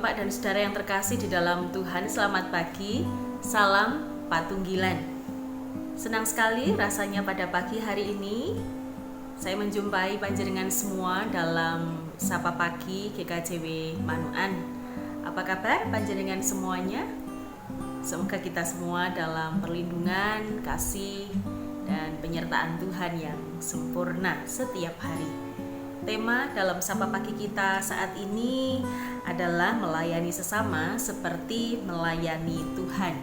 Bapak dan Saudara yang terkasih di dalam Tuhan, selamat pagi, salam Patunggilan. Senang sekali rasanya pada pagi hari ini saya menjumpai panjenengan semua dalam Sapa Pagi GKJW Manuan. Apa kabar panjenengan semuanya? Semoga kita semua dalam perlindungan, kasih, dan penyertaan Tuhan yang sempurna setiap hari. Tema dalam Sapa Pagi kita saat ini adalah melayani sesama seperti melayani Tuhan.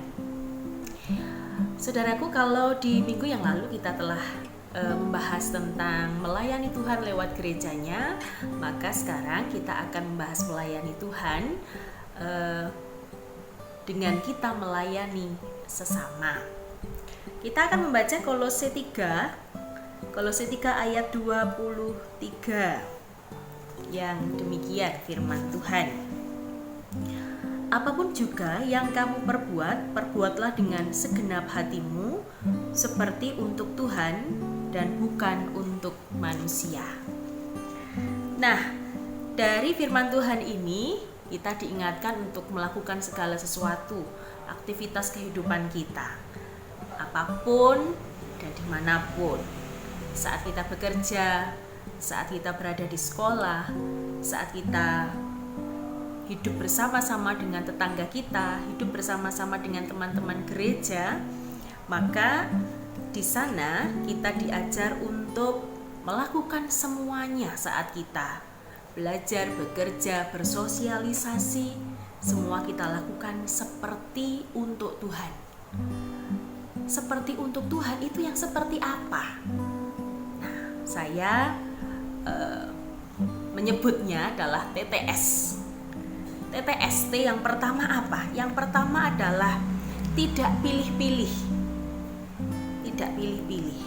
Saudaraku, kalau di minggu yang lalu kita telah membahas tentang melayani Tuhan lewat gerejanya, maka sekarang kita akan membahas melayani Tuhan dengan kita melayani sesama. Kita akan membaca Kolose 3 ayat 23 yang demikian firman Tuhan. Apapun juga yang kamu perbuat, perbuatlah dengan segenap hatimu seperti untuk Tuhan dan bukan untuk manusia. Nah, dari firman Tuhan ini kita diingatkan untuk melakukan segala sesuatu, aktivitas kehidupan kita, apapun dan dimanapun. Saat kita bekerja, saat kita berada di sekolah, saat kita hidup bersama-sama dengan tetangga kita, hidup bersama-sama dengan teman-teman gereja, maka di sana kita diajar untuk melakukan semuanya saat kita belajar, bekerja, bersosialisasi, semua kita lakukan seperti untuk Tuhan. Seperti untuk Tuhan itu yang seperti apa? Saya menyebutnya adalah TTS. TTST yang pertama apa? Yang pertama adalah tidak pilih-pilih. Tidak pilih-pilih.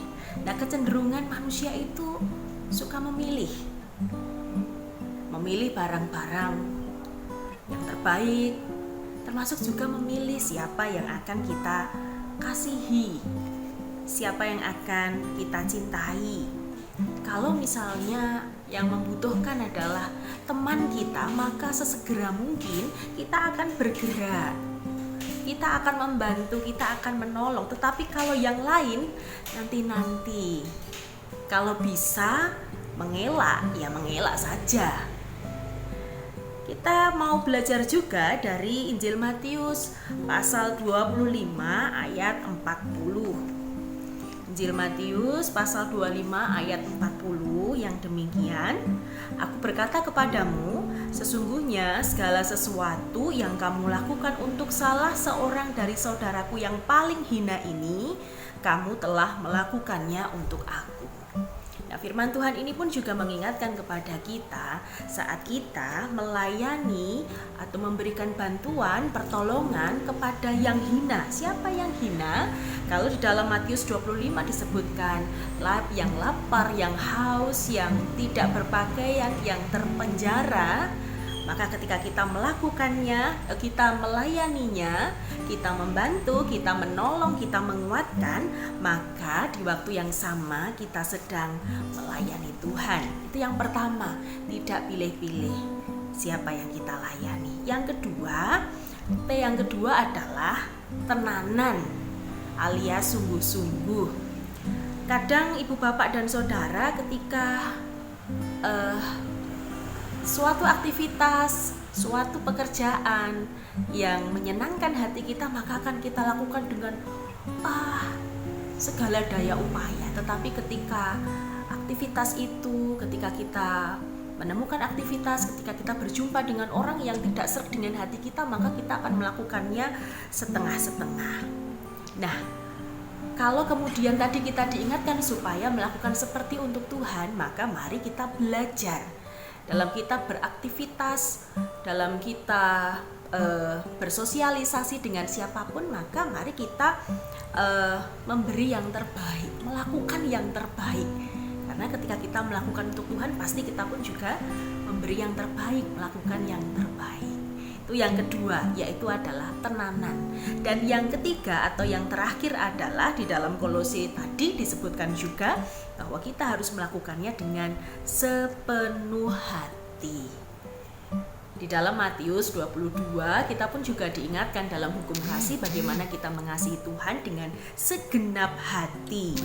Nah, kecenderungan manusia itu suka memilih. Memilih barang-barang yang terbaik, termasuk juga memilih siapa yang akan kita kasihi, siapa yang akan kita cintai. Kalau misalnya yang membutuhkan adalah teman kita, maka sesegera mungkin kita akan bergerak, kita akan membantu, kita akan menolong. Tetapi kalau yang lain nanti, kalau bisa mengelak, ya mengelak saja. Kita mau belajar juga dari Injil Matius pasal 25 ayat 40. Injil Matius pasal 25 ayat 40 yang demikian, aku berkata kepadamu, sesungguhnya segala sesuatu yang kamu lakukan untuk salah seorang dari saudaraku yang paling hina ini, kamu telah melakukannya untuk aku. Nah, firman Tuhan ini pun juga mengingatkan kepada kita saat kita melayani atau memberikan bantuan, pertolongan kepada yang hina. Siapa yang hina? Kalau di dalam Matius 25 disebutkan yang lapar, yang haus, yang tidak berpakaian, yang terpenjara, maka ketika kita melakukannya, kita melayaninya, kita membantu, kita menolong, kita menguatkan, maka di waktu yang sama kita sedang melayani Tuhan. Itu yang pertama, tidak pilih-pilih siapa yang kita layani. Yang kedua adalah tenanan alias sungguh-sungguh. Kadang ibu bapak dan saudara ketika suatu aktivitas, suatu pekerjaan yang menyenangkan hati kita, maka akan kita lakukan dengan segala daya upaya. Tetapi ketika aktivitas itu, ketika kita menemukan aktivitas, ketika kita berjumpa dengan orang yang tidak serg dengan hati kita, maka kita akan melakukannya setengah-setengah. Nah, kalau kemudian tadi kita diingatkan supaya melakukan seperti untuk Tuhan, maka mari kita belajar dalam kita beraktivitas, dalam kita bersosialisasi dengan siapapun, maka mari kita memberi yang terbaik, melakukan yang terbaik. Karena ketika kita melakukan untuk Tuhan, pasti kita pun juga memberi yang terbaik, melakukan yang terbaik. Itu yang kedua, yaitu adalah tenanan. Dan yang ketiga atau yang terakhir adalah di dalam Kolose tadi disebutkan juga bahwa kita harus melakukannya dengan sepenuh hati. Di dalam Matius 22 kita pun juga diingatkan dalam hukum kasih bagaimana kita mengasihi Tuhan dengan segenap hati.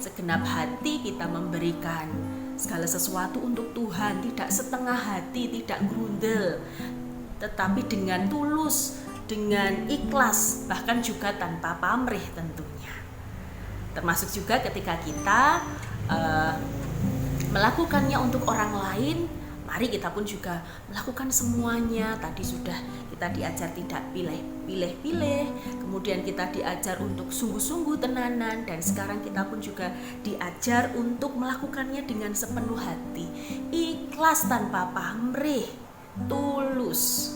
Segenap hati kita memberikan segala sesuatu untuk Tuhan, tidak setengah hati, tidak grundel, tetapi dengan tulus, dengan ikhlas, bahkan juga tanpa pamrih tentunya. Termasuk juga ketika kita melakukannya untuk orang lain, mari kita pun juga melakukan semuanya. Tadi sudah kita diajar tidak pilih-pilih, kemudian kita diajar untuk sungguh-sungguh tenanan, dan sekarang kita pun juga diajar untuk melakukannya dengan sepenuh hati, ikhlas tanpa pamrih, tulus.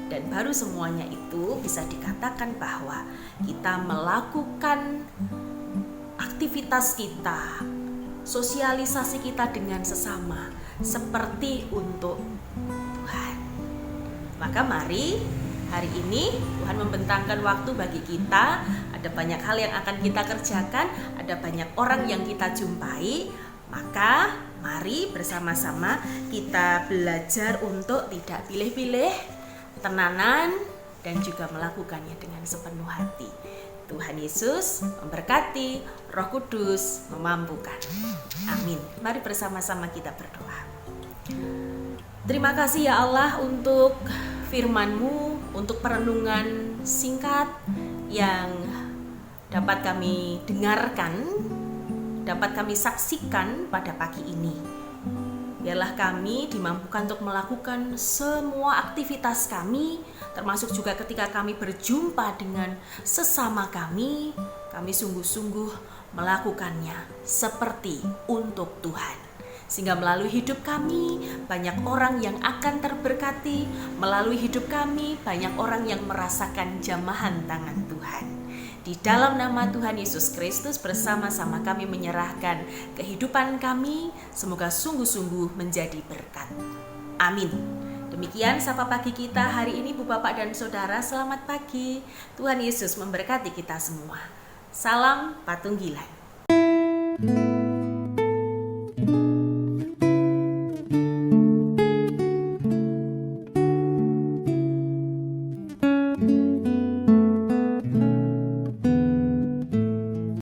Dan baru semuanya itu bisa dikatakan bahwa kita melakukan aktivitas kita, sosialisasi kita dengan sesama seperti untuk Tuhan. Maka mari hari ini Tuhan membentangkan waktu bagi kita. Ada banyak hal yang akan kita kerjakan, ada banyak orang yang kita jumpai. Maka mari bersama-sama kita belajar untuk tidak pilih-pilih, tenanan, dan juga melakukannya dengan sepenuh hati. Tuhan Yesus memberkati, Roh Kudus memampukan. Amin. Mari bersama-sama kita berdoa. Terima kasih ya Allah untuk firman-Mu, untuk perenungan singkat yang dapat kami dengarkan, dapat kami saksikan pada pagi ini. Biarlah kami dimampukan untuk melakukan semua aktivitas kami, termasuk juga ketika kami berjumpa dengan sesama kami sungguh-sungguh melakukannya seperti untuk Tuhan. Sehingga melalui hidup kami, banyak orang yang akan terberkati. Melalui hidup kami, banyak orang yang merasakan jamahan tangan Tuhan. Di dalam nama Tuhan Yesus Kristus bersama-sama kami menyerahkan kehidupan kami, semoga sungguh-sungguh menjadi berkat. Amin. Demikian sapa pagi kita hari ini Bu Bapak dan Saudara, selamat pagi. Tuhan Yesus memberkati kita semua. Salam Patunggilan.